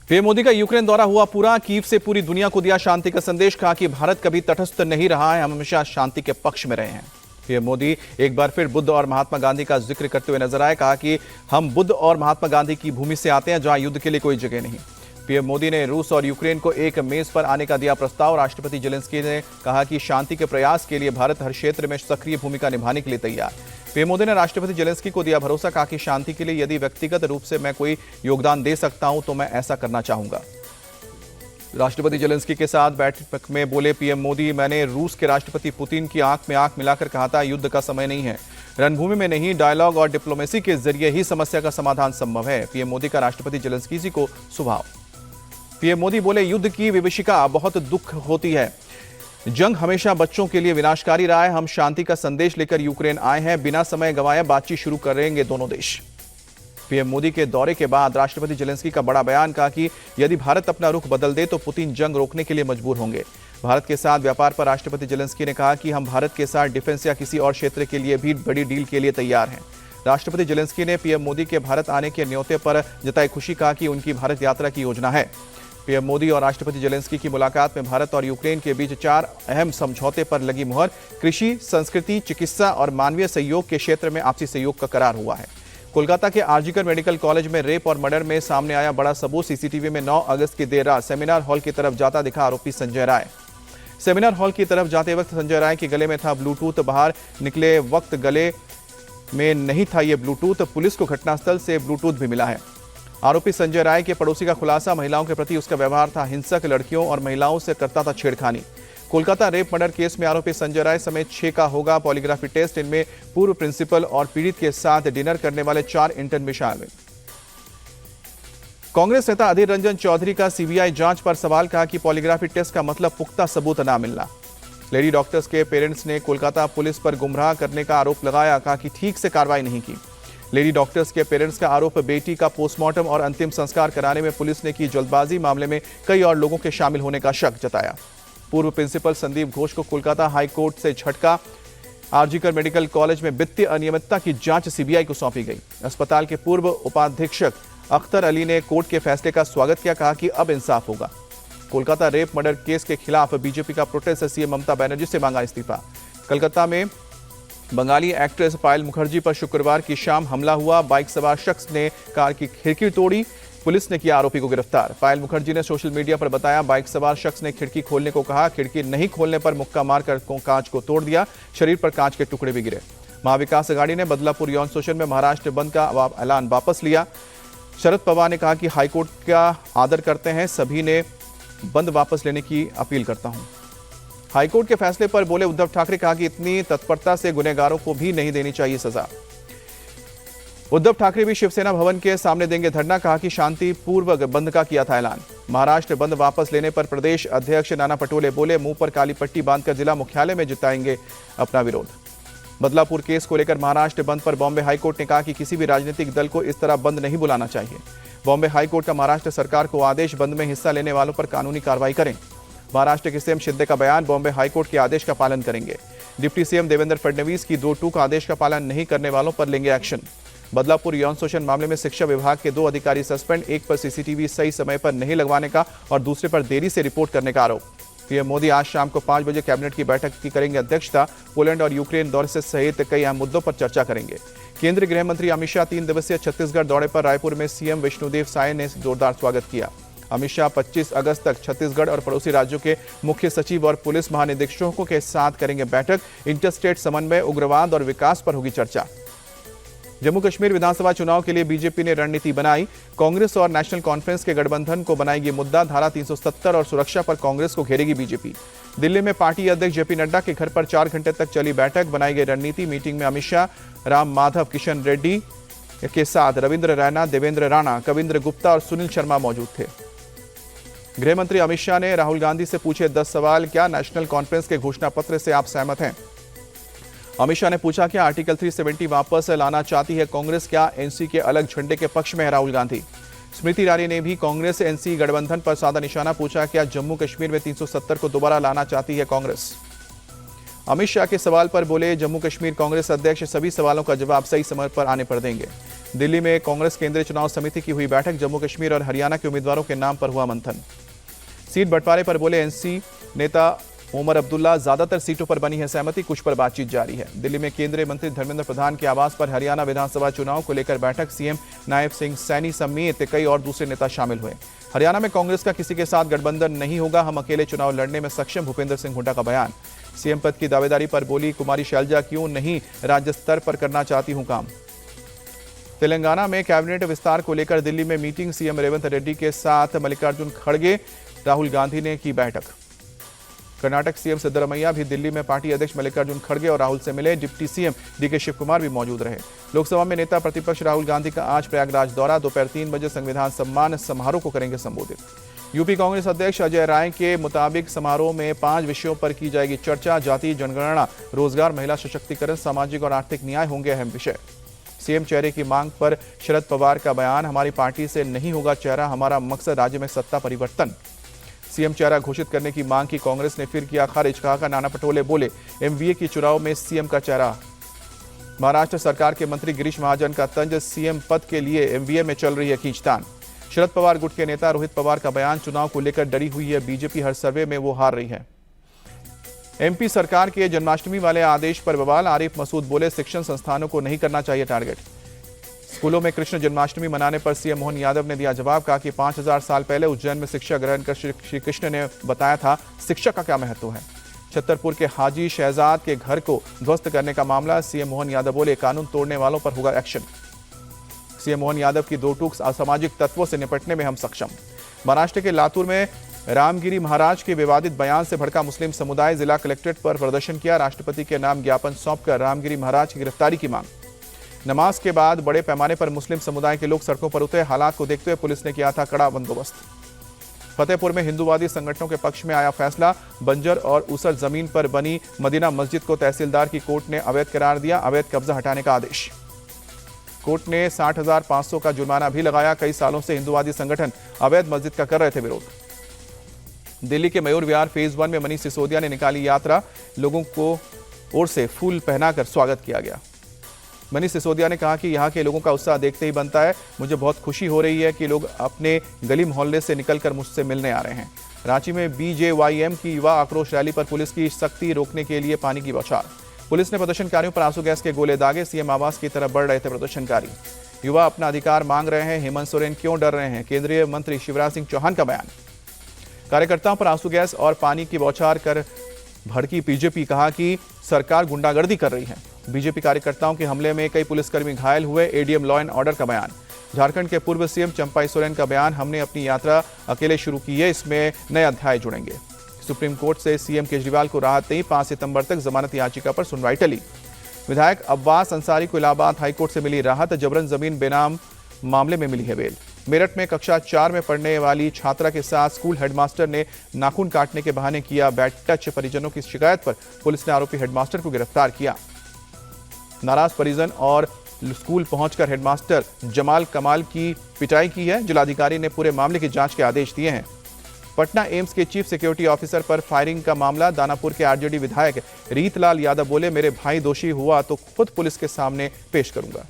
PM Modi का Ukraine दौरा हुआ पूरा। कीव से पूरी दुनिया को दिया शांति का संदेश। कहा कि भारत कभी तटस्थ नहीं रहा है, हम हमेशा शांति के पक्ष में रहे हैं। पीएम मोदी एक बार फिर बुद्ध और महात्मा गांधी का जिक्र करते हुए नजर आए। कहा कि हम बुद्ध और महात्मा गांधी की भूमि से आते हैं, जहां युद्ध के लिए कोई जगह नहीं। पीएम मोदी ने रूस और यूक्रेन को एक मेज पर आने का दिया प्रस्ताव। राष्ट्रपति जेलेंस्की ने कहा कि शांति के प्रयास के लिए भारत हर क्षेत्र में सक्रिय भूमिका निभाने के लिए तैयार। पीएम मोदी ने राष्ट्रपति जेलेंस्की को दिया भरोसा। कहा कि शांति के लिए यदि व्यक्तिगत रूप से मैं कोई योगदान दे सकता हूं तो मैं ऐसा करना चाहूंगा। राष्ट्रपति जेलेंस्की के साथ बैठक में बोले पीएम मोदी, मैंने रूस के राष्ट्रपति पुतिन की आंख में आंख मिलाकर कहा था, युद्ध का समय नहीं है, रणभूमि में नहीं, डायलॉग और डिप्लोमेसी के जरिए ही समस्या का समाधान संभव है। पीएम मोदी का राष्ट्रपति जेलेंस्की जी को सुझाव। पीएम मोदी बोले, युद्ध की विभीषिका बहुत दुख होती है, जंग हमेशा बच्चों के लिए विनाशकारी रहा है। हम शांति का संदेश लेकर यूक्रेन आए हैं, बिना समय गंवाए बातचीत शुरू करेंगे दोनों देश। पीएम मोदी के दौरे के बाद राष्ट्रपति जेलेंस्की का बड़ा बयान। कहा कि यदि भारत अपना रुख बदल दे तो पुतिन जंग रोकने के लिए मजबूर होंगे। भारत के साथ व्यापार पर राष्ट्रपति जेलेंस्की ने कहा कि हम भारत के साथ डिफेंस या किसी और क्षेत्र के लिए भी बड़ी डील के लिए तैयार हैं। राष्ट्रपति जेलेंस्की ने पीएम मोदी के भारत आने के न्योते पर जताई खुशी। कहा कि उनकी भारत यात्रा की योजना है। पीएम मोदी और राष्ट्रपति जेलेंस्की की मुलाकात में भारत और यूक्रेन के बीच 4 अहम समझौते पर लगी मुहर। कृषि, संस्कृति, चिकित्सा और मानवीय सहयोग के क्षेत्र में आपसी सहयोग का करार हुआ है। कोलकाता के आरजीकर मेडिकल कॉलेज में रेप और मर्डर में सामने आया बड़ा सबूत। सीसीटीवी में 9 अगस्त की देर रात सेमिनार हॉल की तरफ जाता दिखा आरोपी संजय राय। सेमिनार हॉल की तरफ जाते वक्त संजय राय के गले में था ब्लूटूथ। बाहर निकले वक्त गले में नहीं था ये ब्लूटूथ। पुलिस को घटनास्थल से ब्लूटूथ भी मिला है। आरोपी संजय राय के पड़ोसी का खुलासा, महिलाओं के प्रति उसका व्यवहार था हिंसक, लड़कियों और महिलाओं से करता था छेड़खानी। कोलकाता रेप मर्डर केस में आरोपी संजय राय समेत 6 का होगा पॉलीग्राफी टेस्ट। इनमें पूर्व प्रिंसिपल और पीड़ित के साथ डिनर करने वाले 4 इंटर्न भी शामिल। कांग्रेस नेता अधीर रंजन चौधरी का सीबीआई जांच पर सवाल। कहा कि पॉलीग्राफी टेस्ट का मतलब पुख्ता सबूत न मिलना। लेडी डॉक्टर्स के पेरेंट्स ने कोलकाता पुलिस पर गुमराह करने का आरोप लगाया। कहा कि ठीक से कार्रवाई नहीं की। लेडी डॉक्टर्स के पेरेंट्स का आरोप, बेटी का पोस्टमार्टम और अंतिम संस्कार कराने में पुलिस ने की जल्दबाजी। मामले में कई और लोगों के शामिल होने का शक जताया। पूर्व प्रिंसिपल संदीप घोष को कोलकाता हाई कोर्ट से झटका। आरजीकर मेडिकल कॉलेज में वित्तीय अनियमितता की जांच सीबीआई को सौंपी गई। अस्पताल के पूर्व उपाधीक्षक अख्तर अली ने कोर्ट के फैसले का स्वागत किया। कहा कि अब इंसाफ होगा। कोलकाता रेप मर्डर केस के खिलाफ बीजेपी का प्रोटेस्ट। सीएम ममता बनर्जी से मांगा इस्तीफा। कलकत्ता में बंगाली एक्ट्रेस पायल मुखर्जी पर शुक्रवार की शाम हमला हुआ। बाइक सवार शख्स ने कार की खिड़की तोड़ी। पुलिस ने किया आरोपी को गिरफ्तार। पायल मुखर्जी ने सोशल मीडिया पर बताया, बाइक सवार शख्स ने खिड़की खोलने को कहा। खिड़की नहीं खोलने पर मुक्का मारकर कांच को तोड़ दिया। शरीर पर कांच के टुकड़े भी गिरे। महाविकास अघाड़ी ने बदलापुर यौन शोषण में महाराष्ट्र बंद का ऐलान वापस लिया। शरद पवार ने कहा कि हाईकोर्ट का आदर करते हैं, सभी ने बंद वापस लेने की अपील करता हूं। हाईकोर्ट के फैसले पर बोले उद्धव ठाकरे। कहा कि इतनी तत्परता से गुनहगारों को भी नहीं देनी चाहिए सजा। उद्धव ठाकरे भी शिवसेना भवन के सामने देंगे धरना। कहा कि शांति पूर्व बंद का किया था ऐलान। महाराष्ट्र बंद वापस लेने पर प्रदेश अध्यक्ष नाना पटोले बोले, मुंह पर काली पट्टी बांधकर जिला मुख्यालय में जताएंगे अपना विरोध। बदलापुर केस को लेकर महाराष्ट्र बंद पर बॉम्बे हाईकोर्ट ने कहा कि किसी भी राजनीतिक दल को इस तरह बंद नहीं बुलाना चाहिए। बॉम्बे हाईकोर्ट का महाराष्ट्र सरकार को आदेश, बंद में हिस्सा लेने वालों पर कानूनी कार्रवाई करें। महाराष्ट्र के सीएम शिंदे का बयान, बॉम्बे हाईकोर्ट के आदेश का पालन करेंगे। डिप्टी सीएम देवेंद्र फडणवीस की 2 टूक आदेश का पालन नहीं करने वालों पर लेंगे एक्शन। बदलापुर यौन शोषण मामले में शिक्षा विभाग के 2 अधिकारी सस्पेंड। एक पर सीसीटीवी सही समय पर नहीं लगवाने का और दूसरे पर देरी से रिपोर्ट करने का आरोप। पीएम मोदी आज शाम को 5 बजे कैबिनेट की बैठक की करेंगे अध्यक्षता। पोलैंड और यूक्रेन दौरे से सहित कई अहम मुद्दों पर चर्चा करेंगे। केंद्रीय गृह मंत्री अमित शाह 3 दिवसीय छत्तीसगढ़ दौरे पर। रायपुर में सीएम विष्णुदेव साय ने जोरदार स्वागत किया। अमित शाह 25 अगस्त तक छत्तीसगढ़ और पड़ोसी राज्यों के मुख्य सचिव और पुलिस महानिदेशकों के साथ करेंगे बैठक। इंटरस्टेट समन्वय, उग्रवाद और विकास पर होगी चर्चा। जम्मू कश्मीर विधानसभा चुनाव के लिए बीजेपी ने रणनीति बनाई। कांग्रेस और नेशनल कॉन्फ्रेंस के गठबंधन को बनाएगी मुद्दा। धारा 370 और सुरक्षा पर कांग्रेस को घेरेगी बीजेपी। दिल्ली में पार्टी अध्यक्ष जेपी नड्डा के घर पर 4 घंटे तक चली बैठक। बनाई गई रणनीति। मीटिंग में अमित शाह, राम माधव, किशन रेड्डी के साथ रविंद्र रैना, देवेंद्र राणा, कविंद्र गुप्ता और सुनील शर्मा मौजूद थे। गृह मंत्री अमित शाह ने राहुल गांधी से पूछे 10 सवाल। क्या नेशनल कॉन्फ्रेंस के घोषणा पत्र से आप सहमत हैं? अमित शाह ने पूछा, क्या आर्टिकल 370 वापस लाना चाहती है कांग्रेस? क्या एनसी के अलग झंडे के पक्ष में है राहुल गांधी? स्मृति ईरानी ने भी कांग्रेस एनसी गठबंधन पर साधा निशाना। पूछा, क्या जम्मू कश्मीर में 370 को दोबारा लाना चाहती है कांग्रेस? अमित शाह के सवाल पर बोले जम्मू कश्मीर कांग्रेस अध्यक्ष, सभी सवालों का जवाब सही समय पर आने पर देंगे। दिल्ली में कांग्रेस केंद्रीय चुनाव समिति की हुई बैठक। जम्मू कश्मीर और हरियाणा के उम्मीदवारों के नाम पर हुआ मंथन। सीट बंटवारे पर बोले एनसी नेता ओमर अब्दुल्ला, ज्यादातर सीटों पर बनी है सहमति, कुछ पर बातचीत जारी है। दिल्ली में केंद्रीय मंत्री धर्मेंद्र प्रधान के आवास पर हरियाणा विधानसभा चुनाव को लेकर बैठक। सीएम नायब सिंह सैनी समेत कई और दूसरे नेता शामिल हुए। हरियाणा में कांग्रेस का किसी के साथ गठबंधन नहीं होगा, हम अकेले चुनाव लड़ने में सक्षम, भूपेंद्र सिंह हुड्डा का बयान। सीएम पद की दावेदारी पर बोली कुमारी शैलजा, क्यों नहीं राज्य स्तर पर करना चाहती हूं काम। तेलंगाना में कैबिनेट विस्तार को लेकर दिल्ली में मीटिंग। सीएम रेवंत रेड्डी के साथ मल्लिकार्जुन खड़गे, राहुल गांधी ने की बैठक। कर्नाटक सीएम सिद्धरमैया भी दिल्ली में पार्टी अध्यक्ष मल्लिकार्जुन खड़गे और राहुल से मिले। Deputy CM DK Shivakumar भी मौजूद रहे। लोकसभा में नेता प्रतिपक्ष राहुल गांधी का आज प्रयागराज दौरा। दोपहर 3 बजे संविधान सम्मान समारोह को करेंगे संबोधित। यूपी कांग्रेस अध्यक्ष अजय राय के मुताबिक समारोह में 5 विषयों पर की जाएगी चर्चा। जाति जनगणना, रोजगार, महिला सशक्तिकरण, सामाजिक और आर्थिक न्याय होंगे अहम विषय। सीएम चेहरे की मांग पर शरद पवार का बयान, हमारी पार्टी से नहीं होगा चेहरा, हमारा मकसद राज्य में सत्ता परिवर्तन। सीएम चेहरा घोषित करने की मांग की कांग्रेस ने फिर किया खारिज। कहा नाना पटोले बोले एमवीए की चुनाव में सीएम का चेहरा। महाराष्ट्र सरकार के मंत्री गिरीश महाजन का तंज, सीएम पद के लिए एमवीए में चल रही है खींचतान। शरद पवार गुट के नेता रोहित पवार का बयान, चुनाव को लेकर डरी हुई है बीजेपी, हर सर्वे में वो हार रही है। एमपी सरकार के जन्माष्टमी वाले आदेश पर बवाल। आरिफ मसूद बोले शिक्षण संस्थानों को नहीं करना चाहिए टारगेट। स्कूलों में कृष्ण जन्माष्टमी मनाने पर सीएम मोहन यादव ने दिया जवाब। कहा कि 5000 साल पहले उज्जैन में शिक्षा ग्रहण कर श्री कृष्ण ने बताया था शिक्षा का क्या महत्व है। छतरपुर के हाजी शहजाद के घर को ध्वस्त करने का मामला। सीएम मोहन यादव बोले कानून तोड़ने वालों पर होगा एक्शन। सीएम मोहन यादव की दो टूक, असामाजिक तत्वों से निपटने में हम सक्षम। महाराष्ट्र के लातूर में रामगिरी महाराज के विवादित बयान से भड़का मुस्लिम समुदाय। जिला कलेक्ट्रेट पर प्रदर्शन किया। राष्ट्रपति के नाम ज्ञापन सौंपकर रामगिरी महाराज की गिरफ्तारी की मांग। नमाज के बाद बड़े पैमाने पर मुस्लिम समुदाय के लोग सड़कों पर उतरे। हालात को देखते हुए पुलिस ने किया था कड़ा बंदोबस्त। फतेहपुर में हिंदूवादी संगठनों के पक्ष में आया फैसला। बंजर और ऊसर जमीन पर बनी मदीना मस्जिद को तहसीलदार की कोर्ट ने अवैध करार दिया। अवैध कब्जा हटाने का आदेश। कोर्ट ने 60,500 का जुर्माना भी लगाया। कई सालों से हिंदूवादी संगठन अवैध मस्जिद का कर रहे थे विरोध। दिल्ली के मयूर विहार फेज 1 में मनीष सिसोदिया ने निकाली यात्रा। लोगों को ओर से फूल पहनाकर स्वागत किया गया। मनीष सिसोदिया ने कहा कि यहाँ के लोगों का उत्साह देखते ही बनता है। मुझे बहुत खुशी हो रही है कि लोग अपने गली मोहल्ले से निकलकर मुझसे मिलने आ रहे हैं। रांची में बीजेवाईएम की युवा आक्रोश रैली पर पुलिस की सख्ती, रोकने के लिए पानी की बौछार। पुलिस ने प्रदर्शनकारियों पर आंसू गैस के गोले दागे। सीएम आवास की तरफ बढ़ रहे थे प्रदर्शनकारी। युवा अपना अधिकार मांग रहे हैं, हेमंत सोरेन क्यों डर रहे हैं। केंद्रीय मंत्री शिवराज सिंह चौहान का बयान। कार्यकर्ताओं पर आंसू गैस और पानी की बौछार कर भड़की बीजेपी। कहा कि सरकार गुंडागर्दी कर रही है। बीजेपी कार्यकर्ताओं के हमले में कई पुलिसकर्मी घायल हुए। एडीएम लॉ एंड ऑर्डर का बयान। झारखंड के पूर्व सीएम चंपाई सोरेन का बयान, हमने अपनी यात्रा अकेले शुरू की है, इसमें नए अध्याय जुड़ेंगे। सुप्रीम कोर्ट से सीएम केजरीवाल को राहत नहीं। 5 सितंबर तक जमानत याचिका पर सुनवाई टली। विधायक अब्बास अंसारी को इलाहाबाद हाईकोर्ट से मिली राहत। जबरन जमीन बेनाम मामले में मिली है बेल। मेरठ में कक्षा 4 में पढ़ने वाली छात्रा के साथ स्कूल हेडमास्टर ने नाखून काटने के बहाने किया बैड टच। परिजनों की शिकायत पर पुलिस ने आरोपी हेडमास्टर को गिरफ्तार किया। नाराज परिजन और स्कूल पहुंचकर हेडमास्टर जमाल कमाल की पिटाई की है। जिलाधिकारी ने पूरे मामले की जांच के आदेश दिए हैं। पटना एम्स के चीफ सिक्योरिटी ऑफिसर पर फायरिंग का मामला। दानापुर के आरजेडी विधायक रीतलाल यादव बोले मेरे भाई दोषी हुआ तो खुद पुलिस के सामने पेश करूंगा।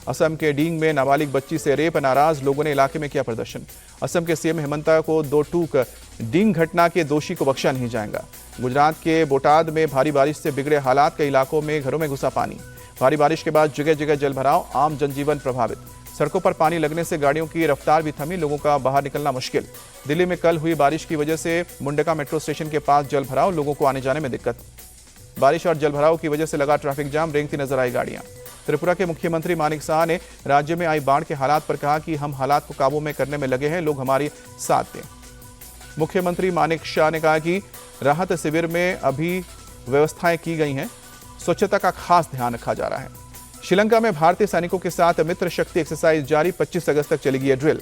असम के डींग में नाबालिग बच्ची से रेप। नाराज लोगों ने इलाके में किया प्रदर्शन। असम के सीएम हेमंता को दो टूक। डींग घटना के दोषी को बख्शा नहीं जाएगा। गुजरात के बोटाद में भारी बारिश से बिगड़े हालात। कई इलाकों में घरों में घुसा पानी। भारी बारिश के बाद जगह जगह जलभराव। आम जनजीवन प्रभावित। सड़कों पर पानी लगने से गाड़ियों की रफ्तार भी थमी। लोगों का बाहर निकलना मुश्किल। दिल्ली में कल हुई बारिश की वजह से मुंडका मेट्रो स्टेशन के पास जलभराव। लोगों को आने जाने में दिक्कत। बारिश और जलभराव की वजह से लगा ट्रैफिक जाम। रेंगती नजर आई गाड़ियां। त्रिपुरा के मुख्यमंत्री मानिक साह ने राज्य में आई बाढ़ के हालात पर कहा कि हम हालात को काबू में करने में लगे हैं, लोग हमारे साथ दें। मुख्यमंत्री मानिक शाह ने कहा कि राहत शिविर में अभी व्यवस्थाएं की गई हैं, स्वच्छता का खास ध्यान रखा जा रहा है। श्रीलंका में भारतीय सैनिकों के साथ मित्र शक्ति एक्सरसाइज जारी। 25 अगस्त तक चलेगी यह ड्रिल।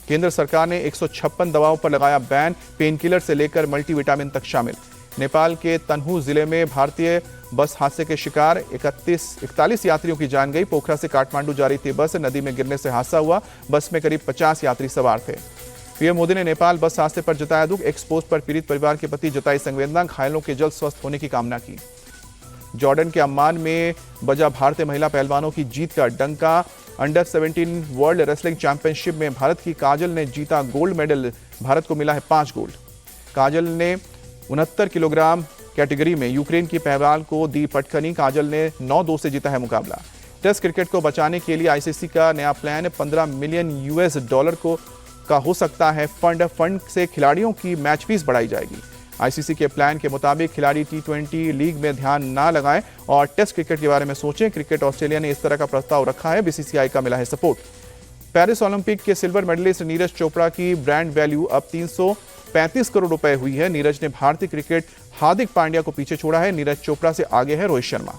केंद्र सरकार ने 156 दवाओं पर लगाया बैन। पेन किलर से लेकर मल्टीविटामिन तक शामिल। नेपाल के तनहू जिले में भारतीय बस हादसे के शिकार 41 यात्रियों की जान गई। पोखरा से काठमांडू जा रही थी बस, नदी में गिरने से हादसा हुआ। बस में करीब 50 यात्री सवार थे। पीएम मोदी ने नेपाल बस हादसे पर जताया दुख। एक्स पोस्ट पर पीड़ित परिवार के प्रति जताई संवेदना। घायलों के जल्द स्वस्थ होने की कामना की। जॉर्डन के अम्मान में बजा भारतीय महिला पहलवानों की जीत का डंका। अंडर 17 वर्ल्ड रेसलिंग चैंपियनशिप में भारत की काजल ने जीता गोल्ड मेडल। भारत को मिला है 5 गोल्ड। काजल ने 69 किलोग्राम कैटेगरी में यूक्रेन की पहलवान को दी पटखनी। काजल ने 9-2 से जीता है मुकाबला। टेस्ट क्रिकेट को बचाने के लिए आईसीसी का नया प्लान। 15 मिलियन यूएस डॉलर का हो सकता है फंड से खिलाड़ियों की मैच फीस बढ़ाई जाएगी। आईसीसी के प्लान के मुताबिक खिलाड़ी टी20 लीग में ध्यान ना लगाएं और टेस्ट क्रिकेट के बारे में सोचें। क्रिकेट ऑस्ट्रेलिया ने इस तरह का प्रस्ताव रखा है। बीसीसीआई का मिला है सपोर्ट। पेरिस ओलंपिक के सिल्वर मेडलिस्ट नीरज चोपड़ा की ब्रांड वैल्यू अब 335 करोड़ रुपए हुई है। नीरज ने भारतीय क्रिकेट हार्दिक पांड्या को पीछे छोड़ा है। नीरज चोपड़ा से आगे है रोहित शर्मा।